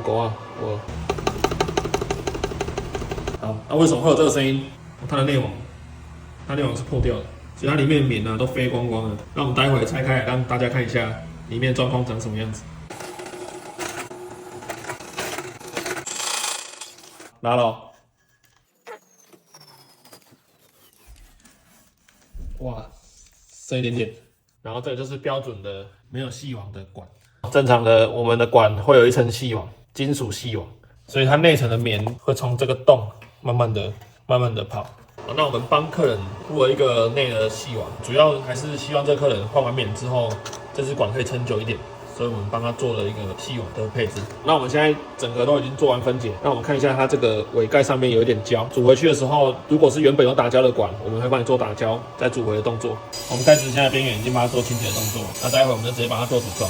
狗啊，我。好，那为什么会有这个声音？它的内网是破掉的，其实它里面的棉啊都飞光光了。那我们待会拆开来让大家看一下里面的状况长什么样子。拿了哦，哇，剩一点点。然后这个就是标准的没有细网的管。正常的我们的管会有一层细网，金属细网，所以它内层的棉会从这个洞慢慢的跑。好，那我们帮客人铺了一个内的细网，主要还是希望这个客人换完棉之后，这支管可以撑久一点，所以我们帮他做了一个细网的配置。那我们现在整个都已经做完分解，那我们看一下它这个尾盖上面有一点胶，煮回去的时候，如果是原本有打胶的管，我们会帮你做打胶再煮回的动作。我们盖子现在边缘已经帮它做清洁的动作，那待会我们就直接把它做组装。